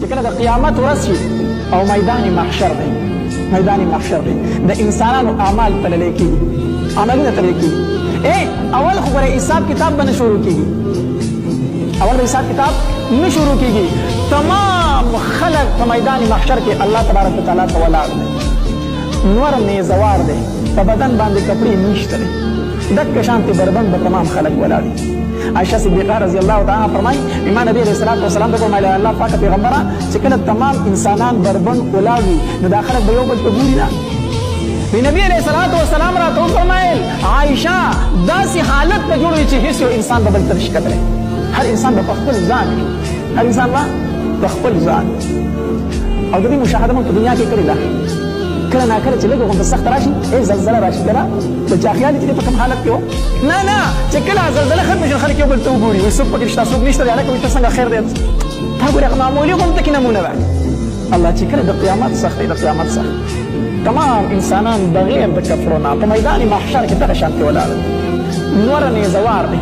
کله د قیامت ورځ شي او میدان محشر دی، میدان محشر دی، د انسانانو اعمال تللی کېږي، عملونه تللی کېږي. اول خو ګوره حساب کتاب به نه شروع کېږي، اول به حساب کتاب نه شروع کېږي. تمام خلق په میدان محشر کې الله تبارک وتعالی ته ولاړ دی، نور نیزوار دی، په بدن باندې کپړې نشته دی، دک شانتې بربند به تمام خلق ولاړ دي. عائشہ صدیقہ رضی اللہ تعالیٰ فرمائی امام نبی علیہ السلام ته فرمایله الله پاک پیغمبره چې کله تمام انسانان بربند ولاړ وي نو دا خلک به یو بل ته ګوري نه. نبی علیہ السلام راته وفرمایل عائشہ داسې حالت به جوړ وي چې هېڅ یو انسان به بل ته نشي کتلی، هر انسان به په خپل ځان وي، هر انسان به په خپل ځان. او د دې مشاهده موږ په دنیا کې کړې ده، کله ناکله چې لږ غونډه سخته راشي زلزله راشي کنه د چا خیال چې په کوم حالت کې و نه چې کله زلزله ختمه شي خلک یو بل ته وګوري وایي څوک پکې شته څوک نشته دی هلکه وایي ته څنګه خیر دی تا ګورې هغه معمولي غونډه کې نمونه ده. الله چې کله د قیامت سخت دی، د قیامت سخت تمام انسانان بغیر د کفرونه په میدان محشر کې دغه شانتې ولاړ دي، نور نیزوار دی،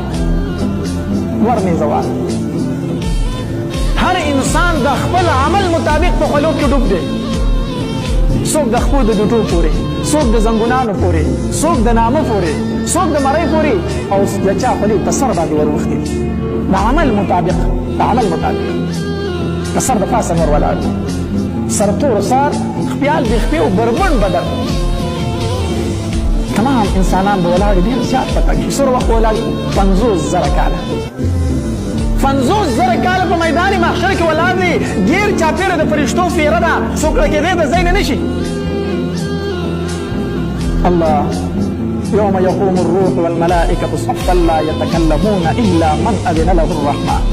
نور نیزوار. هر انسان د خپل عمل مطابق په خولو کې ډوب دی، څوک د خپو د ډوډو پورې، څوک د زنګونانو پورې، څوک د نامه پورې، څوک د مرۍ پورې، او د چا خولې په سر باندې ور اوښتي دي، د عمل مطابق، د عمل مطابق د سر د پاسه نور ولاړ دي، سرتور سر خپیال د خپې او بربند بدن تمام انسانان به ولاړ دي، ډېر زیات په تګ شي. څومره وخت ولاړ دي؟ 50,000 کاله، 50,000 کاله په میدان محشر کې ولاړ دي، ګیر چاپېره د فرشتو فیره ده، څوک راکېدی د ځای نه نشي. الله يوم يقوم الروح والملائكة صفا لا يتكلمون إلا من أذن له الرحمن.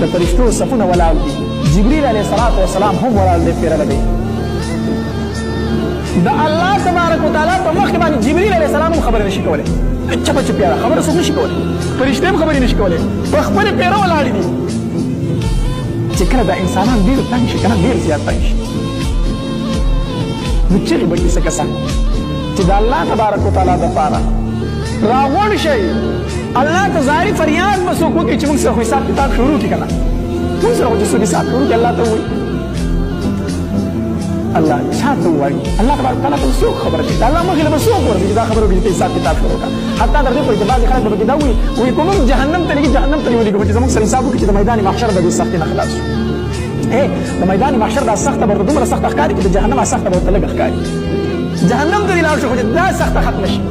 د فرشتو صفونه ولاړ دي، جبريل عليه الصلاة والسلام هم ولاړ دی فیره دی. د الله تبارک وتعالی په مخ کې باندې جبريل عليه السلام هم خبرې نشي کولی، چپه چپیاره خبره څوک نشي کولی، فرشتې هم خبرې نشي کولی، په خپلې پیره ولاړې دي. چې کله دا انسانان ډېر تنګ شي که نه ډېر زیات تنګ شي نو چغې به کیسه کسان چې د الله تبارک وتعالی دپاره راغونډ شئ، الله ته ظاهري فریاد به څوک وکړي چې موږ سره خو حساب کتاب شروع کړي که نه، موږ سره خو چې څوک حساب شروع کړي الله ته ووایي، الله چا ته ووایي؟ الله تبارک وتعالی ته څوک خبره کوي؟ د الله مخې له به څوک ورځي چې دا خبره وکړي چې ته حساب کتاب شروع کړه. حتی تر دې پورې چې بعضې خلک به پکې دا وایي وایي که موږ جهنم ته لګي جهنم ته دې ولېږو چې زموږ سره حساب وکړي چې د میدان محشر به دې سختۍ نه خلاص شو. د میدان محشر دا سخته به ورته دومره سخته ښکاري چې د جهنم سخته به ورته لږه ښکاري، جهنم ته دې لاړ شو خو چې دا سخته ختمه شي.